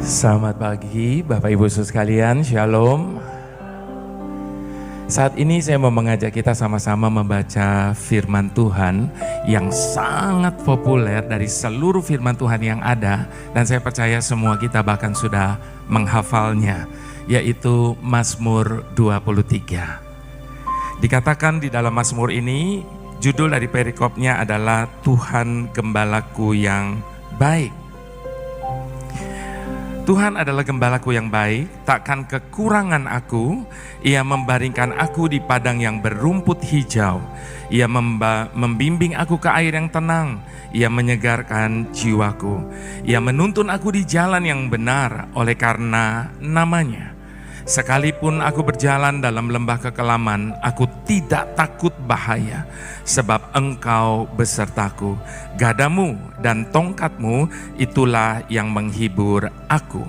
Selamat pagi Bapak Ibu Saudara sekalian, Shalom. Saat ini saya mau mengajak kita sama-sama membaca firman Tuhan yang sangat populer dari seluruh firman Tuhan yang ada, dan saya percaya semua kita bahkan sudah menghafalnya, yaitu Mazmur 23. Dikatakan di dalam Mazmur ini, judul dari perikopnya adalah Tuhan Gembalaku yang baik. Tuhan adalah gembalaku yang baik, takkan kekurangan aku. Ia membaringkan aku di padang yang berumput hijau. Ia membimbing aku ke air yang tenang. Ia menyegarkan jiwaku. Ia menuntun aku di jalan yang benar oleh karena namanya. Sekalipun aku berjalan dalam lembah kekelaman, aku tidak takut bahaya, sebab Engkau besertaku. Gadamu dan tongkatmu itulah yang menghibur aku.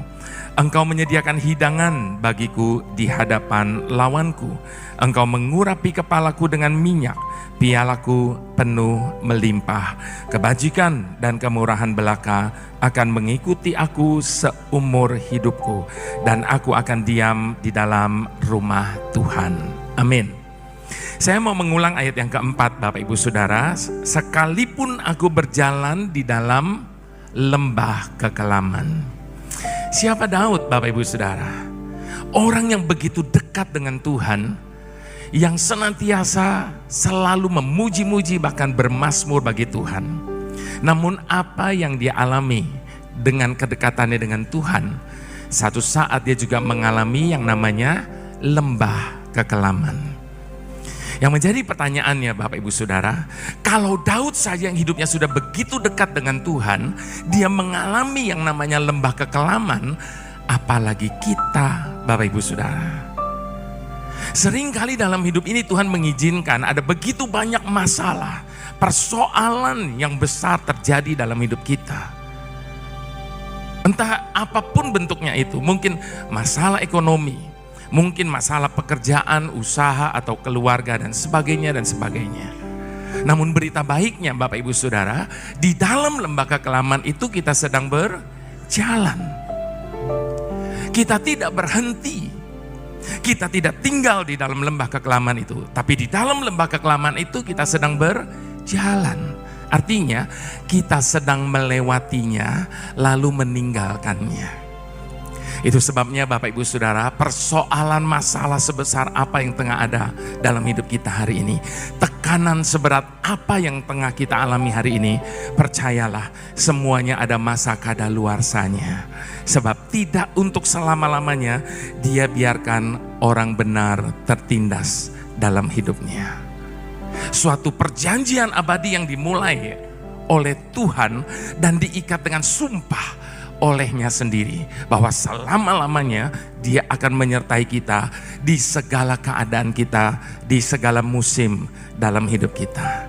Engkau menyediakan hidangan bagiku di hadapan lawanku. Engkau mengurapi kepalaku dengan minyak, pialaku penuh melimpah. Kebajikan dan kemurahan belaka akan mengikuti aku seumur hidupku, dan aku akan diam di dalam rumah Tuhan. Amin. Saya mau mengulang ayat yang keempat, Bapak Ibu Saudara. Sekalipun aku berjalan di dalam lembah kekelaman. Siapa Daud, Bapak Ibu Saudara? Orang yang begitu dekat dengan Tuhan, yang senantiasa selalu memuji-muji bahkan bermazmur bagi Tuhan. Namun apa yang dia alami dengan kedekatannya dengan Tuhan, satu saat dia juga mengalami yang namanya lembah kekelaman. Yang menjadi pertanyaannya Bapak Ibu Saudara, kalau Daud saja yang hidupnya sudah begitu dekat dengan Tuhan, dia mengalami yang namanya lembah kekelaman, apalagi kita Bapak Ibu Saudara. Seringkali dalam hidup ini Tuhan mengizinkan ada begitu banyak masalah, persoalan yang besar terjadi dalam hidup kita. Entah apapun bentuknya itu, mungkin masalah ekonomi, mungkin masalah pekerjaan, usaha, atau keluarga, dan sebagainya dan sebagainya. Namun berita baiknya Bapak Ibu Saudara, di dalam lembah kekelaman itu kita sedang berjalan. Kita tidak berhenti. Kita tidak tinggal di dalam lembah kekelaman itu, tapi di dalam lembah kekelaman itu kita sedang berjalan. Artinya kita sedang melewatinya lalu meninggalkannya. Itu sebabnya Bapak Ibu Saudara, persoalan masalah sebesar apa yang tengah ada dalam hidup kita hari ini, tekanan seberat apa yang tengah kita alami hari ini, percayalah semuanya ada masa kadaluarsanya. Sebab tidak untuk selama-lamanya dia biarkan orang benar tertindas dalam hidupnya. Suatu perjanjian abadi yang dimulai oleh Tuhan dan diikat dengan sumpah olehnya sendiri, bahwa selama-lamanya dia akan menyertai kita di segala keadaan kita, di segala musim dalam hidup kita.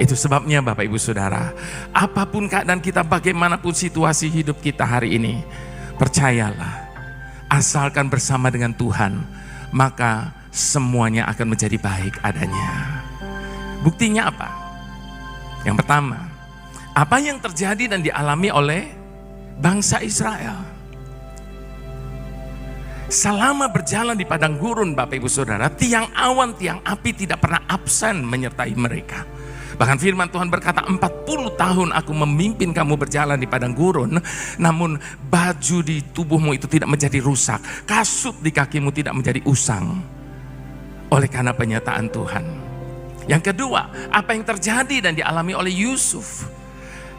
Itu sebabnya Bapak Ibu Saudara, apapun keadaan kita, bagaimanapun situasi hidup kita hari ini, percayalah, asalkan bersama dengan Tuhan, maka semuanya akan menjadi baik adanya. Buktinya apa? Yang pertama, apa yang terjadi dan dialami oleh bangsa Israel selama berjalan di padang gurun, Bapak Ibu Saudara, tiang awan, tiang api tidak pernah absen menyertai mereka. Bahkan firman Tuhan berkata, 40 tahun aku memimpin kamu berjalan di padang gurun, namun baju di tubuhmu itu tidak menjadi rusak, kasut di kakimu tidak menjadi usang, oleh karena penyertaan Tuhan. Yang kedua, apa yang terjadi dan dialami oleh Yusuf.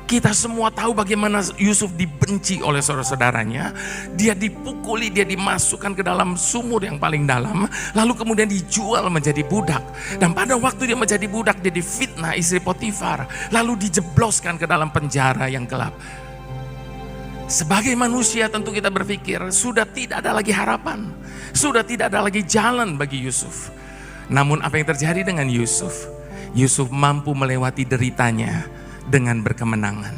Kita semua tahu bagaimana Yusuf dibenci oleh saudara-saudaranya. Dia dipukuli, dia dimasukkan ke dalam sumur yang paling dalam, lalu kemudian dijual menjadi budak. Dan pada waktu dia menjadi budak, dia difitnah istri Potifar, lalu dijebloskan ke dalam penjara yang gelap. Sebagai manusia tentu kita berpikir sudah tidak ada lagi harapan, sudah tidak ada lagi jalan bagi Yusuf. Namun apa yang terjadi dengan Yusuf? Yusuf mampu melewati deritanya dengan berkemenangan,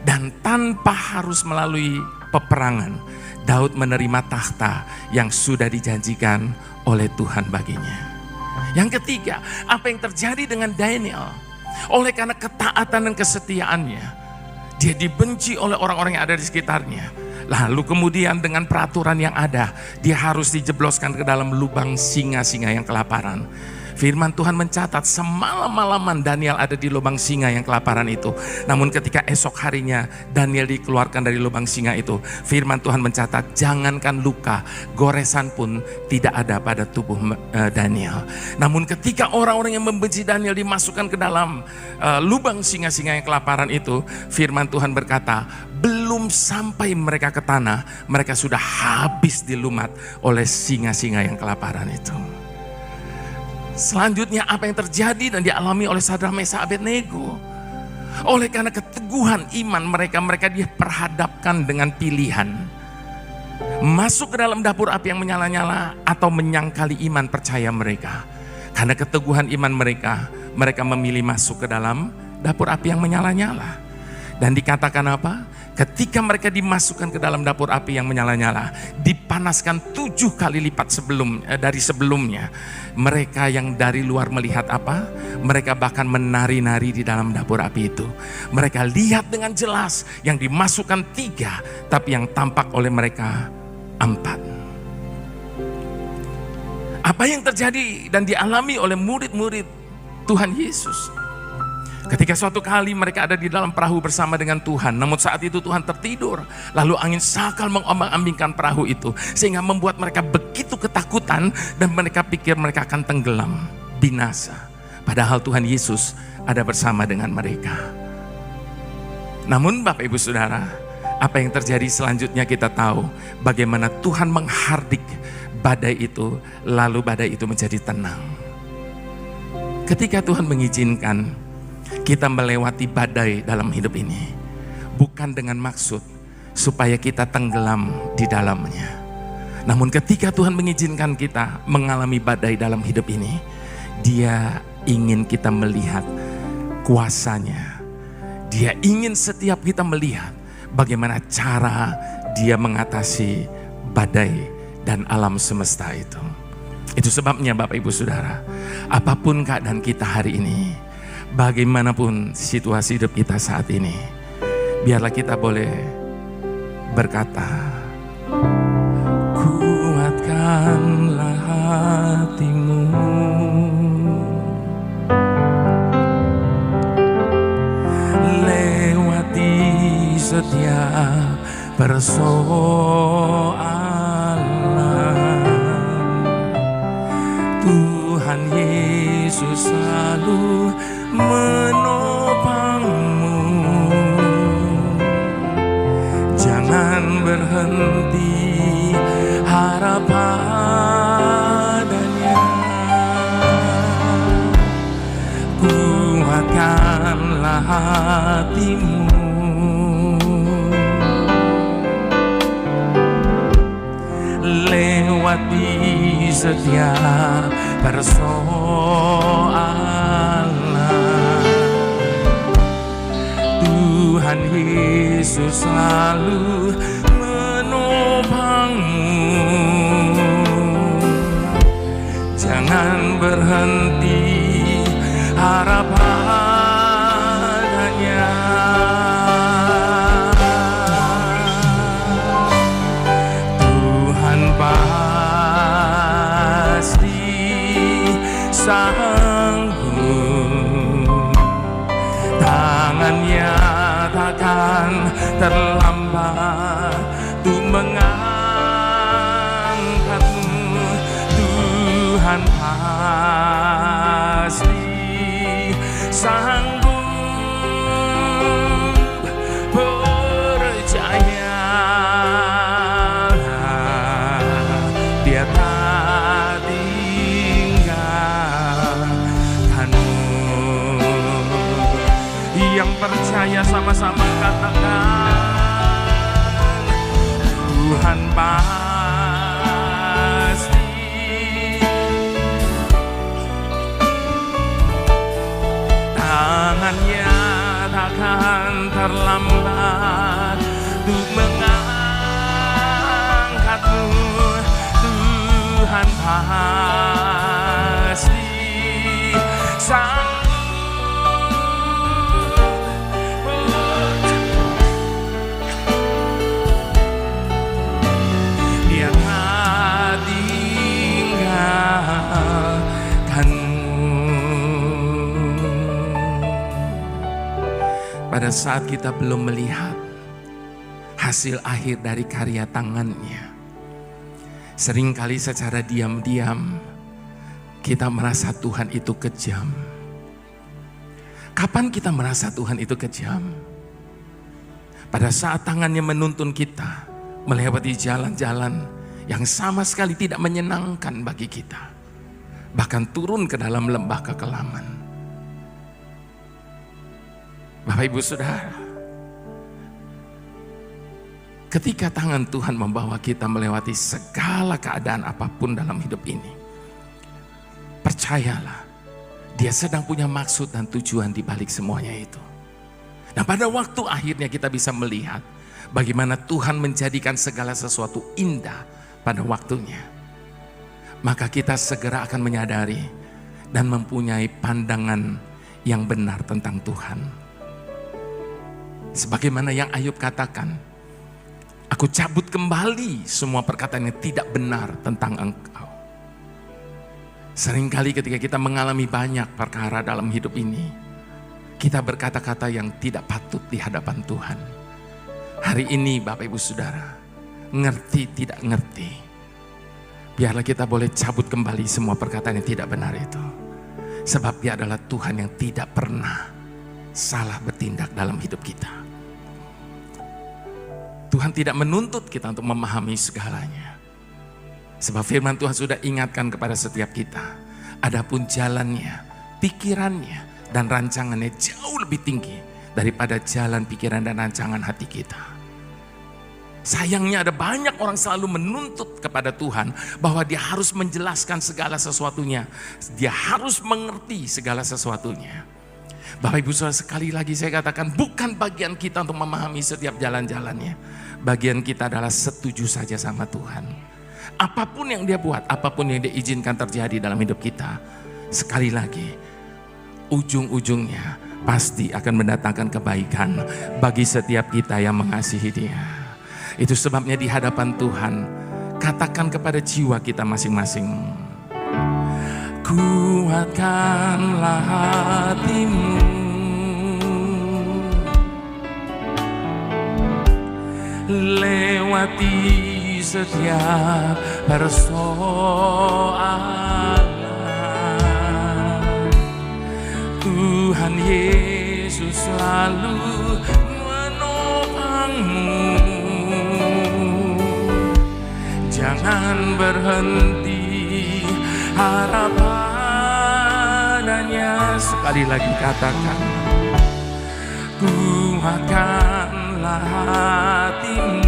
dan tanpa harus melalui peperangan, Daud menerima takhta yang sudah dijanjikan oleh Tuhan baginya. Yang ketiga, apa yang terjadi dengan Daniel? Oleh karena ketaatan dan kesetiaannya, dia dibenci oleh orang-orang yang ada di sekitarnya. Lalu kemudian dengan peraturan yang ada, dia harus dijebloskan ke dalam lubang singa-singa yang kelaparan. Firman Tuhan mencatat semalam-malaman Daniel ada di lubang singa yang kelaparan itu. Namun ketika esok harinya Daniel dikeluarkan dari lubang singa itu, firman Tuhan mencatat jangankan luka, goresan pun tidak ada pada tubuh Daniel. Namun ketika orang-orang yang membenci Daniel dimasukkan ke dalam lubang singa-singa yang kelaparan itu, firman Tuhan berkata, belum sampai mereka ke tanah, mereka sudah habis dilumat oleh singa-singa yang kelaparan itu. Selanjutnya apa yang terjadi dan dialami oleh Sadrak, Mesak, Abednego? Oleh karena keteguhan iman mereka, mereka diperhadapkan dengan pilihan. Masuk ke dalam dapur api yang menyala-nyala atau menyangkali iman percaya mereka. Karena keteguhan iman mereka, mereka memilih masuk ke dalam dapur api yang menyala-nyala. Dan dikatakan apa? Ketika mereka dimasukkan ke dalam dapur api yang menyala-nyala, dipanaskan 7 kali lipat dari sebelumnya. Mereka yang dari luar melihat apa? Mereka bahkan menari-nari di dalam dapur api itu. Mereka lihat dengan jelas yang dimasukkan 3, tapi yang tampak oleh mereka 4. Apa yang terjadi dan dialami oleh murid-murid Tuhan Yesus? Ketika suatu kali mereka ada di dalam perahu bersama dengan Tuhan, namun saat itu Tuhan tertidur. Lalu angin sakal mengombang-ambingkan perahu itu, sehingga membuat mereka begitu ketakutan dan mereka pikir mereka akan tenggelam, binasa. Padahal Tuhan Yesus ada bersama dengan mereka. Namun Bapak Ibu Saudara, apa yang terjadi selanjutnya kita tahu bagaimana Tuhan menghardik badai itu, lalu badai itu menjadi tenang. Ketika Tuhan mengizinkan kita melewati badai dalam hidup ini, bukan dengan maksud supaya kita tenggelam di dalamnya. Namun ketika Tuhan mengizinkan kita mengalami badai dalam hidup ini, Dia ingin kita melihat kuasanya. Dia ingin setiap kita melihat bagaimana cara Dia mengatasi badai dan alam semesta itu. Itu sebabnya Bapak Ibu Saudara, apapun keadaan kita hari ini, bagaimanapun situasi hidup kita saat ini, biarlah kita boleh berkata, kuatkanlah hatimu, lewati setiap persoalan. Tuhan Yesus selalu menopangmu. Jangan berhenti harap padanya. Kuatkanlah hatimu, lewati setiap persoalan. Tuhan Yesus selalu menopangmu. Jangan berhenti harap padanya. Tuhan pasti sanggup, tangannya takkan terlambat untuk mengangkatmu. Tuhan pasti sanggup, percayalah, Dia tak tinggalkanmu. Yang percaya sama-sama katakan, Tuhan pasti tangannya takkan terlambat untuk mengangkatmu. Tuhan pasti sanggup, pada saat kita belum melihat hasil akhir dari karya tangannya. Seringkali secara diam-diam kita merasa Tuhan itu kejam. Kapan kita merasa Tuhan itu kejam? Pada saat tangannya menuntun kita melewati jalan-jalan yang sama sekali tidak menyenangkan bagi kita. Bahkan turun ke dalam lembah kekelaman. Bapak Ibu Saudara, ketika tangan Tuhan membawa kita melewati segala keadaan apapun dalam hidup ini, percayalah, Dia sedang punya maksud dan tujuan di balik semuanya itu. Nah, pada waktu akhirnya kita bisa melihat bagaimana Tuhan menjadikan segala sesuatu indah pada waktunya, maka kita segera akan menyadari dan mempunyai pandangan yang benar tentang Tuhan. Sebagaimana yang Ayub katakan, aku cabut kembali semua perkataan yang tidak benar tentang Engkau. Seringkali ketika kita mengalami banyak perkara dalam hidup ini, kita berkata-kata yang tidak patut di hadapan Tuhan. Hari ini Bapak Ibu Saudara, ngerti tidak ngerti, biarlah kita boleh cabut kembali semua perkataan yang tidak benar itu. Sebab Dia adalah Tuhan yang tidak pernah salah bertindak dalam hidup kita. Tuhan tidak menuntut kita untuk memahami segalanya. Sebab firman Tuhan sudah ingatkan kepada setiap kita. Adapun jalannya, pikirannya, dan rancangannya jauh lebih tinggi daripada jalan, pikiran, dan rancangan hati kita. Sayangnya ada banyak orang selalu menuntut kepada Tuhan bahwa Dia harus menjelaskan segala sesuatunya. Dia harus mengerti segala sesuatunya. Bapak Ibu Saudara, sekali lagi saya katakan, bukan bagian kita untuk memahami setiap jalan-jalannya. Bagian kita adalah setuju saja sama Tuhan. Apapun yang Dia buat, apapun yang Dia izinkan terjadi dalam hidup kita, sekali lagi, ujung-ujungnya pasti akan mendatangkan kebaikan bagi setiap kita yang mengasihi Dia. Itu sebabnya di hadapan Tuhan, katakan kepada jiwa kita masing-masing, kuatkanlah hatimu, lewati setiap persoalan. Tuhan Yesus selalu menopangmu. Jangan berhenti harap padanya. Sekali lagi katakan, kuatkanlah hatimu,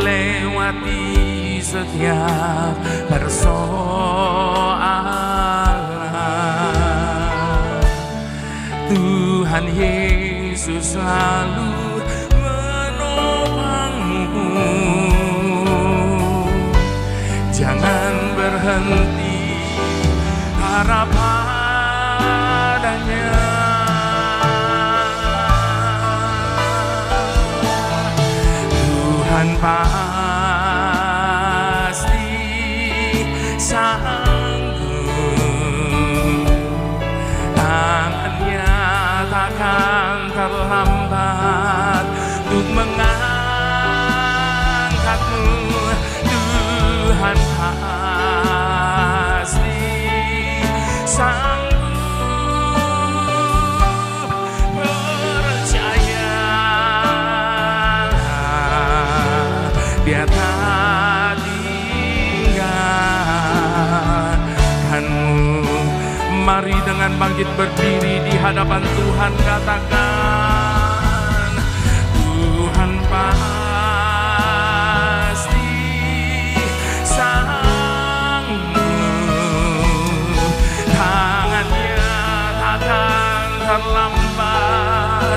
lewati setiap persoalan. Tuhan Yesus selalu menopangmu. Jangan berhenti harap padanya. Tuhan pasti sanggup, tangannya takkan terlambat untuk mengangkatmu. Tuhan pasti sanggup, percaya. Dia tak tinggalkanmu. Mari dengan bangkit berdiri di hadapan Tuhan, katakan, Tuhan pasti sanggup, tangannya takkan terlambat.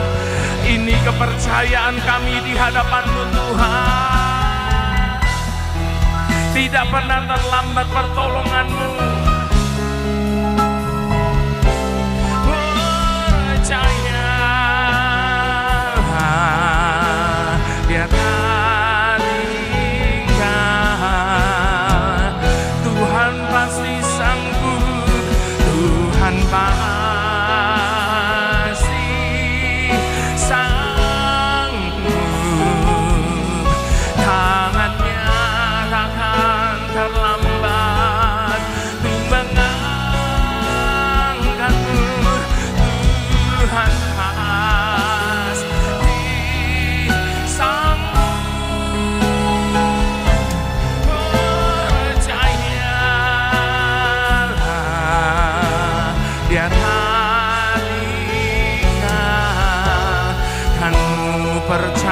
Ini kepercayaan kami di hadapan-Mu Tuhan. Tidak pernah terlambat pertolongan-Mu. Percaya, Dia tak tinggal. Tuhan pasti sanggup.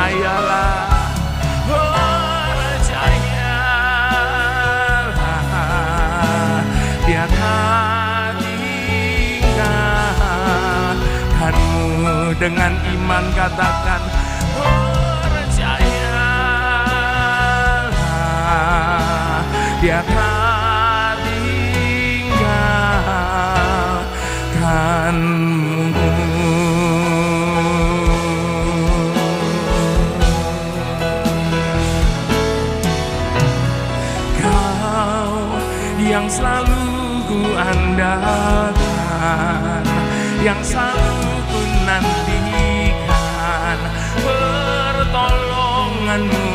percayalah, percayalah, Dia tak tinggalkanmu. Dengan iman katakan, percayalah, Dia tak tinggalkanmu. Kau yang selalu ku andalkan, yang selalu ku nantikan, pertolonganmu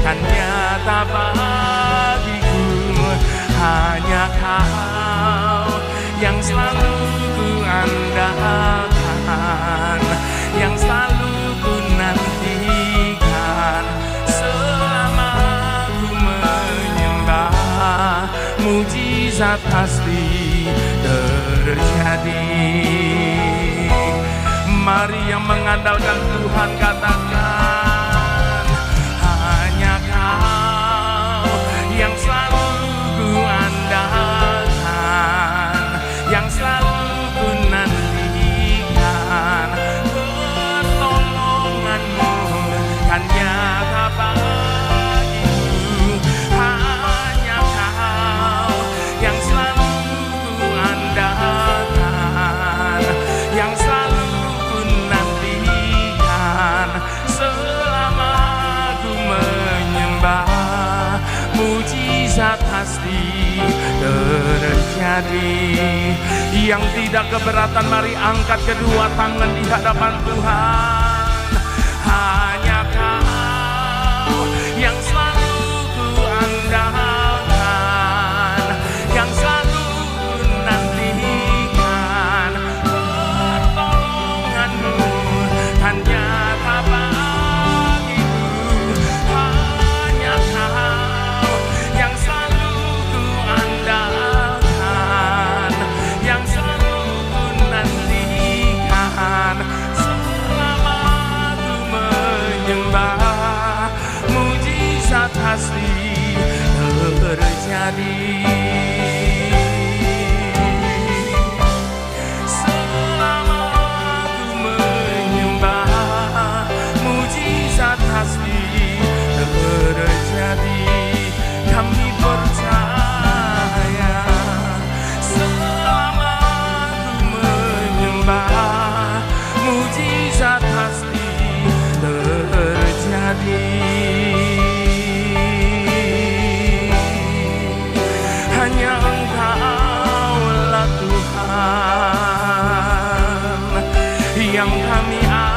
kan nyata bagiku. Hanya Kau yang selalu ku andalkan, yang selalu ku nantikan. Selama ku menyembah, mujizat pasti terjadi. Mari yang mengandalkan Tuhan katakan, hanya Kau yang selalu ku andalkan, yang selalu ku nantikan. Pertolonganmu kan nyata bagiku. Hanya Kau yang selalu ku andalkan, yang selalu ku nantikan. Selama ku menyembah, mujizat pasti terjadi. Yang tidak keberatan, mari angkat kedua tangan di hadapan Tuhan. Hanya Kau yang selalu ku andalkan, yang selalu ku nantikan. Pertolonganmu kan nyata bagiku. Hanya Kau yang selalu ku andalkan, yang selalu ku nantikan. Selama ku menyembah, mujizat pasti terjadi. Selama ku menyembah, mujizat pasti terjadi. Kami percaya, selama ku menyembah, mujizat pasti terjadi. Hanya Engkaulah Tuhan yang kami andalkan.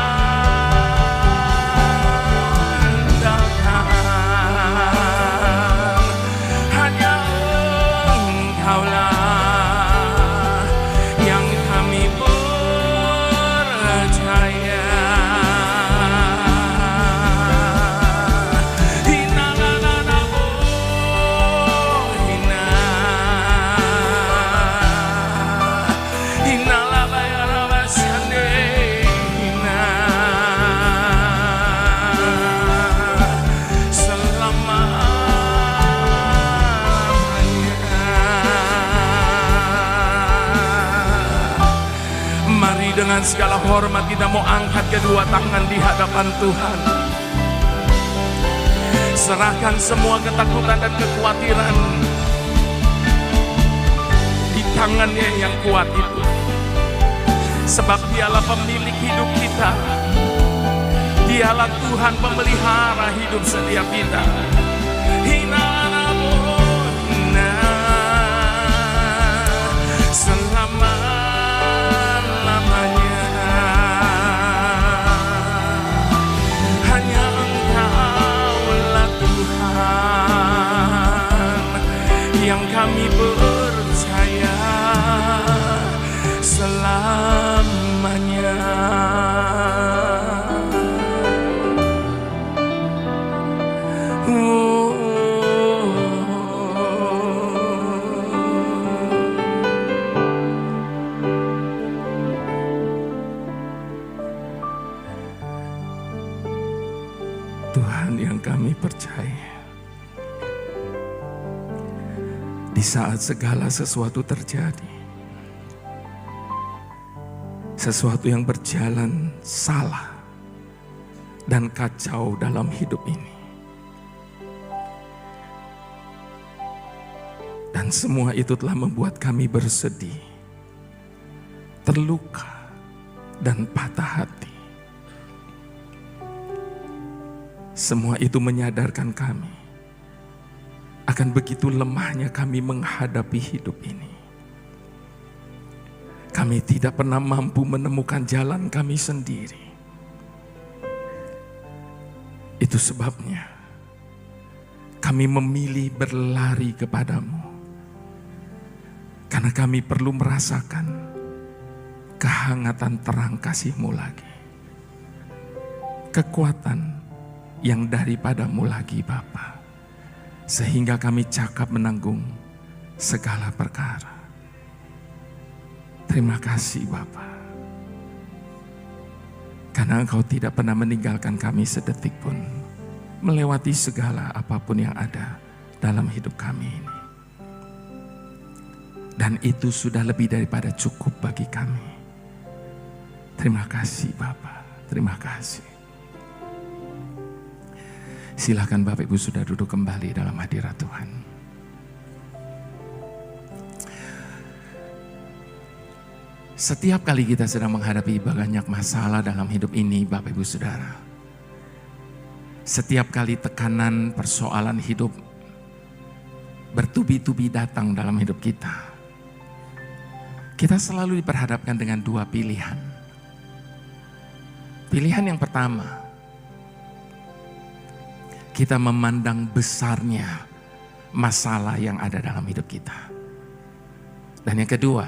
Hanya Engkaulah yang kami percaya. Mari dengan segala hormat kita mau angkat kedua tangan di hadapan Tuhan. Serahkan semua ketakutan dan kekhawatiran di tangan-Nya yang kuat itu. Sebab Dialah pemilik hidup kita. Dialah Tuhan pemelihara hidup setiap kita. Selama-lamanya hanya Engkaulah Tuhan yang kami percaya selamanya. Oh. Tuhan yang kami percaya, di saat segala sesuatu terjadi, sesuatu yang berjalan salah dan kacau dalam hidup ini, dan semua itu telah membuat kami bersedih, terluka, dan patah hati. Semua itu menyadarkan kami akan begitu lemahnya kami menghadapi hidup ini. Kami tidak pernah mampu menemukan jalan kami sendiri. Itu sebabnya kami memilih berlari kepadamu, karena kami perlu merasakan kehangatan terang kasih-Mu lagi, kekuatan yang daripadamu lagi Bapa, sehingga kami cakap menanggung segala perkara. Terima kasih Bapa, karena Engkau tidak pernah meninggalkan kami sedetik pun, melewati segala apapun yang ada dalam hidup kami ini. Dan itu sudah lebih daripada cukup bagi kami. Terima kasih Bapa, terima kasih. Silakan Bapak Ibu sudah duduk kembali dalam hadirat Tuhan. Setiap kali kita sedang menghadapi banyak masalah dalam hidup ini Bapak Ibu Saudara, setiap kali tekanan persoalan hidup bertubi-tubi datang dalam hidup kita, kita selalu diperhadapkan dengan dua pilihan. Pilihan yang pertama, kita memandang besarnya masalah yang ada dalam hidup kita. Dan yang kedua,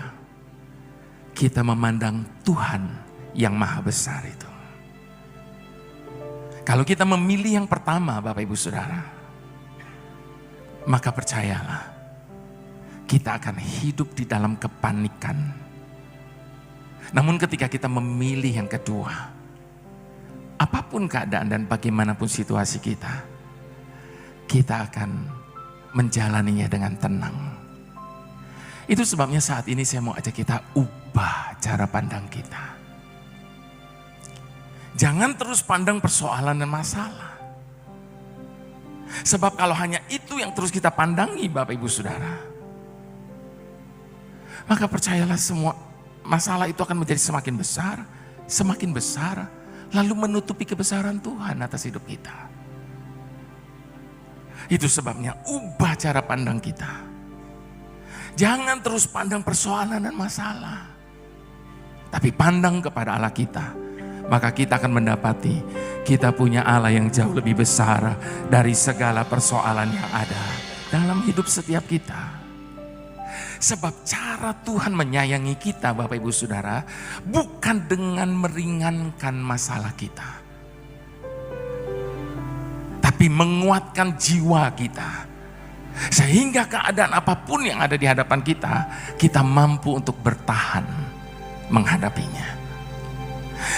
kita memandang Tuhan yang maha besar itu. Kalau kita memilih yang pertama Bapak Ibu Saudara, maka percayalah, kita akan hidup di dalam kepanikan. Namun ketika kita memilih yang kedua, apapun keadaan dan bagaimanapun situasi kita akan menjalaninya dengan tenang. Itu sebabnya saat ini saya mau ajak kita ubah cara pandang kita. Jangan terus pandang persoalan dan masalah. Sebab kalau hanya itu yang terus kita pandangi Bapak Ibu Saudara, maka percayalah semua masalah itu akan menjadi semakin besar, lalu menutupi kebesaran Tuhan atas hidup kita. Itu sebabnya ubah cara pandang kita. Jangan terus pandang persoalan dan masalah, tapi pandang kepada Allah kita. Maka kita akan mendapati kita punya Allah yang jauh lebih besar dari segala persoalan yang ada dalam hidup setiap kita. Sebab cara Tuhan menyayangi kita Bapak Ibu Saudara, bukan dengan meringankan masalah kita, tapi menguatkan jiwa kita. Sehingga keadaan apapun yang ada di hadapan kita, kita mampu untuk bertahan menghadapinya.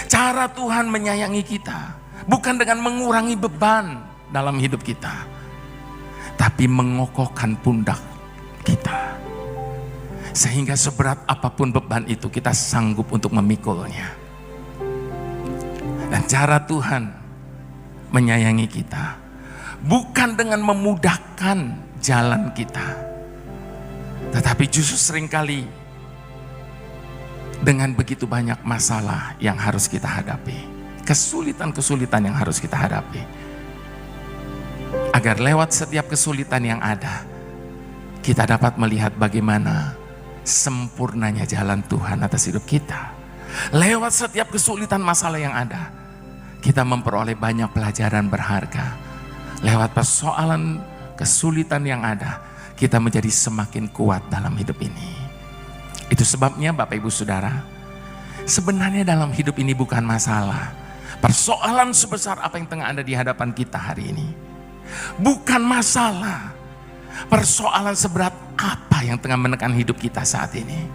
Cara Tuhan menyayangi kita bukan dengan mengurangi beban dalam hidup kita, tapi mengokohkan pundak kita. Sehingga seberat apapun beban itu kita sanggup untuk memikulnya. Dan cara Tuhan menyayangi kita bukan dengan memudahkan jalan kita, tetapi justru seringkali dengan begitu banyak masalah yang harus kita hadapi, kesulitan-kesulitan yang harus kita hadapi, agar lewat setiap kesulitan yang ada, kita dapat melihat bagaimana sempurnanya jalan Tuhan atas hidup kita. Lewat setiap kesulitan masalah yang ada, kita memperoleh banyak pelajaran berharga. Lewat persoalan kesulitan yang ada, kita menjadi semakin kuat dalam hidup ini. Itu sebabnya Bapak Ibu Saudara, sebenarnya dalam hidup ini bukan masalah, persoalan sebesar apa yang tengah ada di hadapan kita hari ini. Bukan masalah, persoalan seberat apa yang tengah menekan hidup kita saat ini.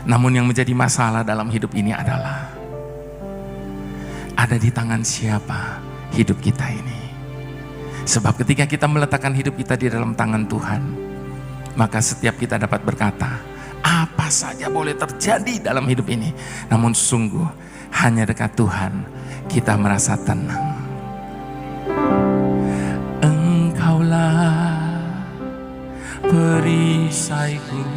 Namun yang menjadi masalah dalam hidup ini adalah, ada di tangan siapa hidup kita ini. Sebab ketika kita meletakkan hidup kita di dalam tangan Tuhan, maka setiap kita dapat berkata, apa saja boleh terjadi dalam hidup ini, namun sungguh hanya dekat Tuhan kita merasa tenang. Engkaulah perisaiku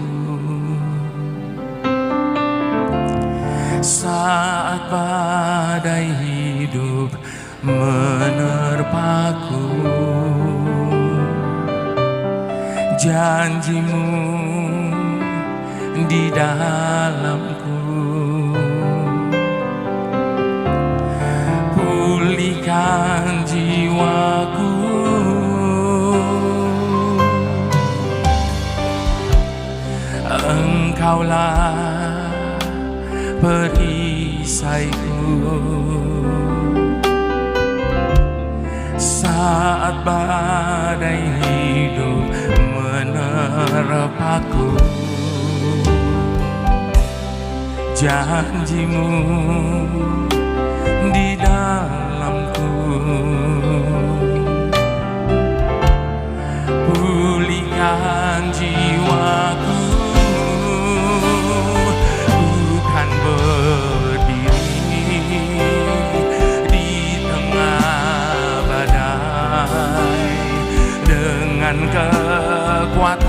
saat badai hidup menerpaku. Janjimu di dalamku, pulihkan jiwaku. Engkaulah perisaiku saat badai hidup menerpaku. Janjimu di dalamku, pulihkan jiwaku. Bukan berdiri di tengah badai dengan kekuatan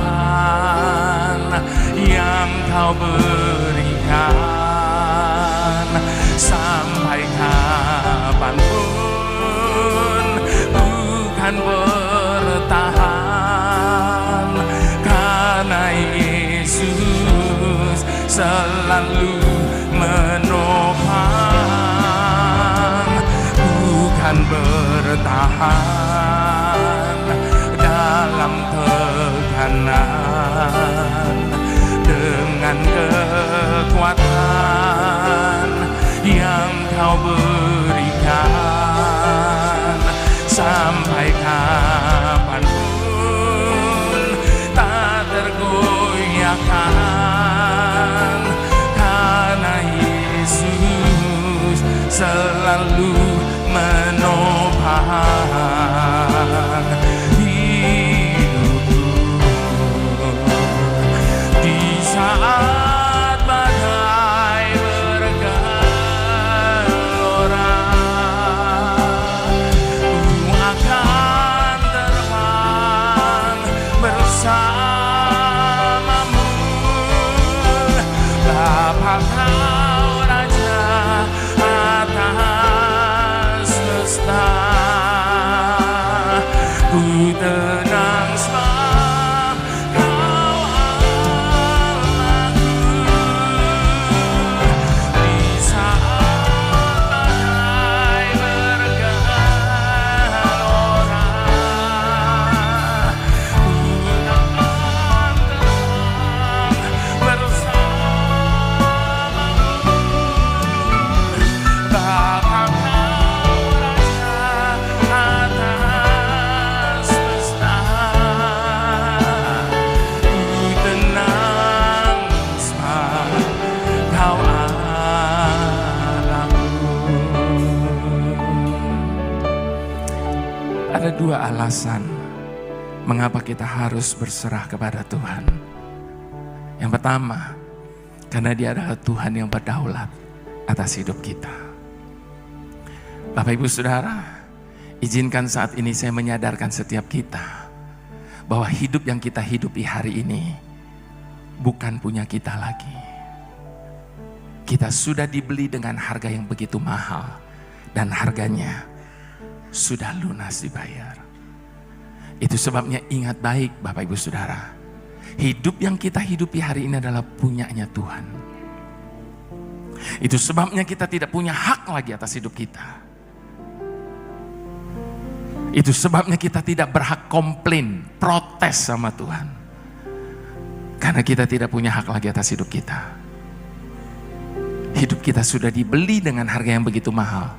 yang kau berikan. Sampai kapanpun bukan bertahan, karena Yesus selalu menopang. Bukan bertahan dalam tekanan, dengan kekuatan yang kau berikan. Sampai kapanpun tak tergoyahkan, karena Yesus selalu menopang hidupku. Di saat badai bergelora, ku akan terbang bersamamu. Bapa, Kau Raja atas semesta. Ku tenang sebab Kau Allahku. Di saat badai bergelora, ku akan terbang bersamamu. Bapa, Kau Raja atas semesta. Ku tenang sebab Kau Allahku. Ada dua alasan mengapa kita harus berserah kepada Tuhan. Yang pertama, karena Dia adalah Tuhan yang berdaulat atas hidup kita. Bapak Ibu Saudara, izinkan saat ini saya menyadarkan setiap kita bahwa hidup yang kita hidupi hari ini bukan punya kita lagi. Kita sudah dibeli dengan harga yang begitu mahal, dan harganya sudah lunas dibayar. Itu sebabnya ingat baik Bapak Ibu Saudara, hidup yang kita hidupi hari ini adalah punyanya Tuhan. Itu sebabnya kita tidak punya hak lagi atas hidup kita. Itu sebabnya kita tidak berhak komplain, protes sama Tuhan. Karena kita tidak punya hak lagi atas hidup kita. Hidup kita sudah dibeli dengan harga yang begitu mahal.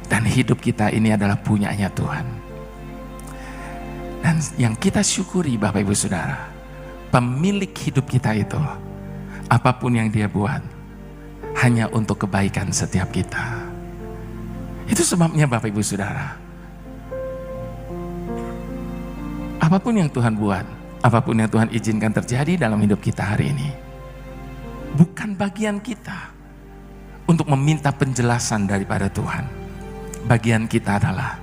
Dan hidup kita ini adalah punyanya Tuhan. Dan yang kita syukuri Bapak Ibu Saudara, pemilik hidup kita itu, apapun yang Dia buat, hanya untuk kebaikan setiap kita. Itu sebabnya Bapak Ibu Saudara, Apapun yang Tuhan buat, apapun yang Tuhan izinkan terjadi dalam hidup kita hari ini, bukan bagian kita untuk meminta penjelasan daripada Tuhan. Bagian kita adalah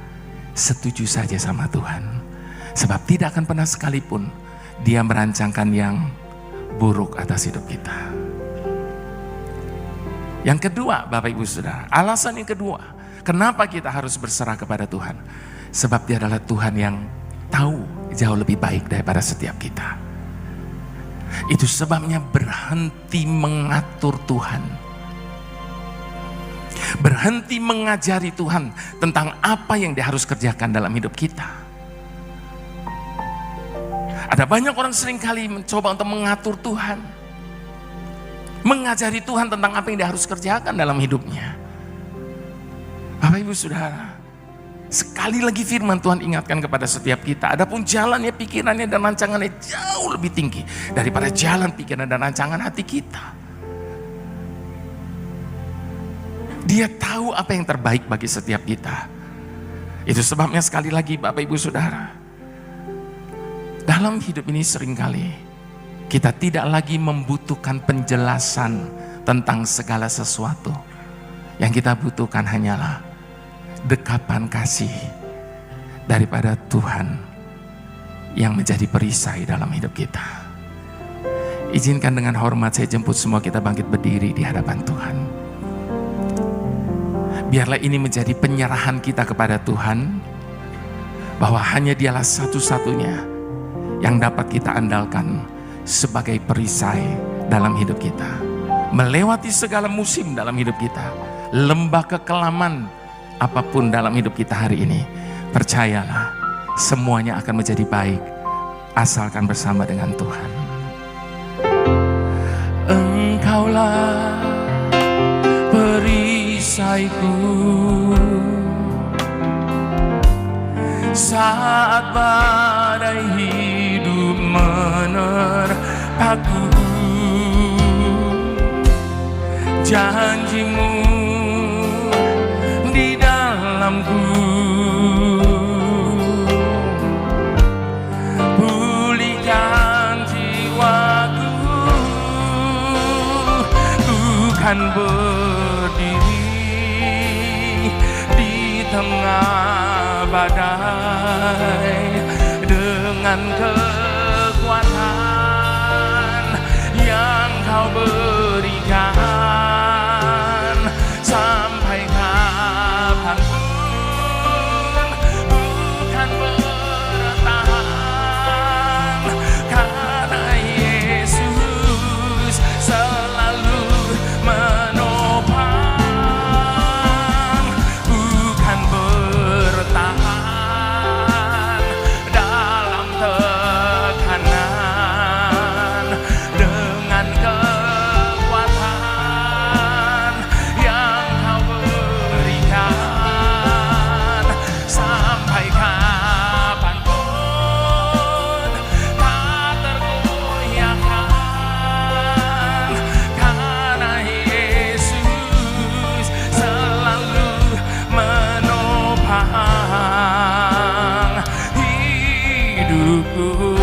setuju saja sama Tuhan. Sebab tidak akan pernah sekalipun Dia merancangkan yang buruk atas hidup kita. Yang kedua, Bapak Ibu Saudara, alasan yang kedua, kenapa kita harus berserah kepada Tuhan? Sebab Dia adalah Tuhan yang tahu jauh lebih baik daripada setiap kita. Itu sebabnya berhenti mengatur Tuhan, berhenti mengajari Tuhan tentang apa yang Dia harus kerjakan dalam hidup kita. Ada banyak orang seringkali mencoba untuk mengatur Tuhan, mengajari Tuhan tentang apa yang Dia harus kerjakan dalam hidupnya. Bapak Ibu Saudara, sekali lagi firman Tuhan ingatkan kepada setiap kita, adapun jalannya, pikirannya, dan rancangannya jauh lebih tinggi daripada jalan, pikiran, dan rancangan hati kita. Dia tahu apa yang terbaik bagi setiap kita. Itu sebabnya sekali lagi Bapak Ibu Saudara, dalam hidup ini seringkali kita tidak lagi membutuhkan penjelasan tentang segala sesuatu. Yang kita butuhkan hanyalah dekapan kasih daripada Tuhan yang menjadi perisai dalam hidup kita. Izinkan dengan hormat saya jemput semua kita bangkit berdiri di hadapan Tuhan. Biarlah ini menjadi penyerahan kita kepada Tuhan, bahwa hanya Dialah satu-satunya yang dapat kita andalkan sebagai perisai dalam hidup kita. Melewati segala musim dalam hidup kita, lembah kekelaman apapun dalam hidup kita hari ini, percayalah semuanya akan menjadi baik asalkan bersama dengan Tuhan. Engkaulah perisaiku saat badai hidup menerpaku. Janji-Mu di dalamku, pulihkan jiwaku. Ku kan berdiri di tengah badai dengan kekuatan yang Kau berikan. Sampai kapanpun bukan bertahan, karena Yesus selalu menopang. Bukan bertahan dalam tekanan, dengan kekuatan yang Kau berikan. Sampai kapanpun tak tergoyahkan, karena Yesus selalu menopang hidupku.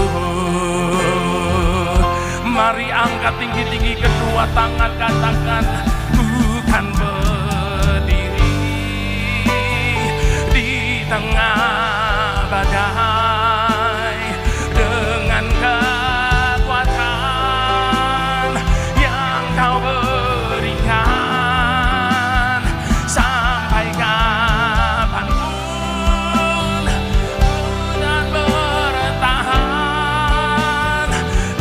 Mari angkat tinggi-tinggi kedua tangan, katakan, bukan berdiri di tengah badai dengan kekuatan yang Kau berikan. Sampai kapanpun bukan bertahan,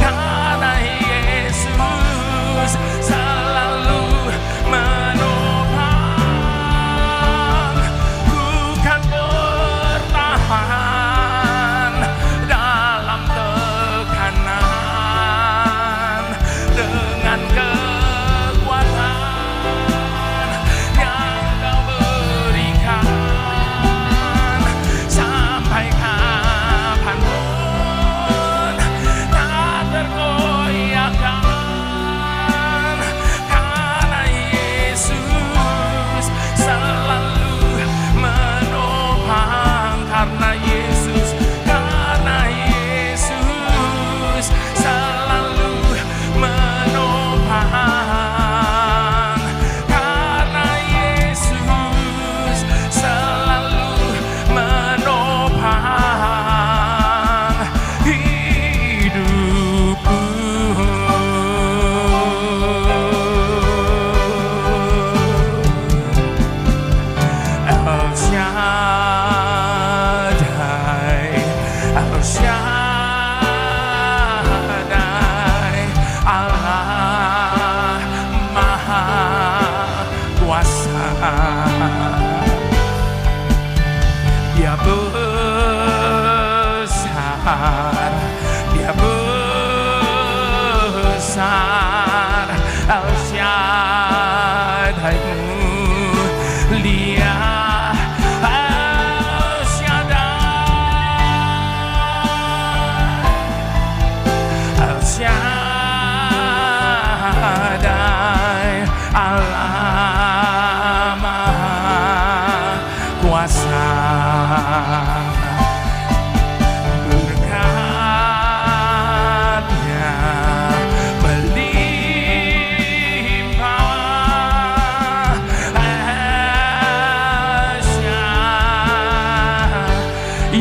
karena Yesus selalu menopang. Bukan bertahan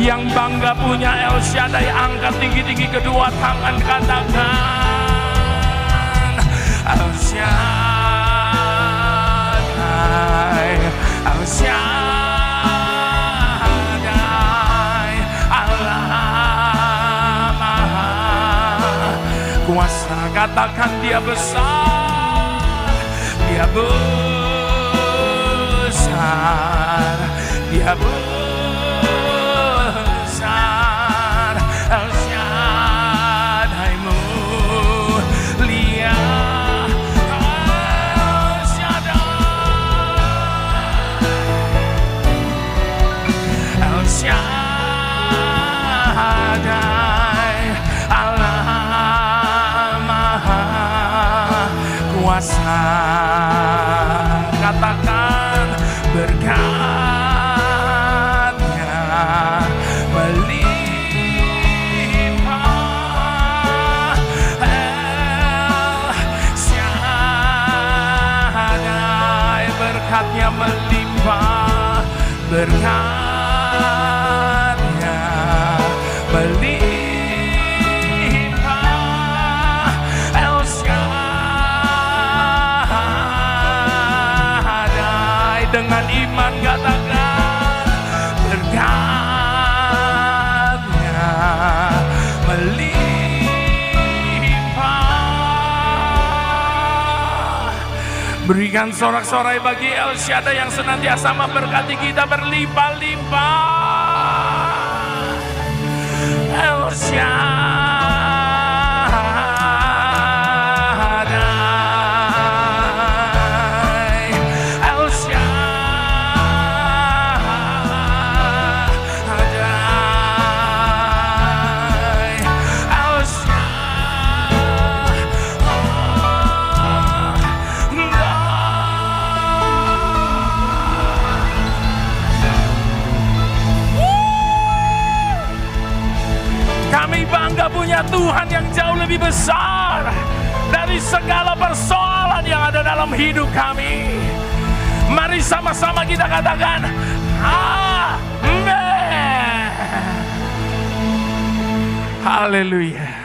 Yang bangga punya El Shaddai, angkat tinggi-tinggi kedua tangan, katakan El Shaddai, El Shaddai, Allah Maha Kuasa. Katakan dia besar, dia besar, dia besar. El Shaddai mulia, El Shaddai, El Shaddai, Allah Maha Kuasa. Katakan berkatnya melimpah, El Shaddai, berkatnya melimpah, berkatnya melimpah, El Shaddai. Dengan iman katakan berkatnya melimpah. Berikan sorak-sorai bagi El Shaddai yang senantiasa memberkati kita berlimpah-limpah. El Shaddai, El Shaddai, El Kami bangga punya Tuhan yang jauh lebih besar dari segala persoalan yang ada dalam hidup kami. Mari sama-sama kita katakan amin. Haleluya.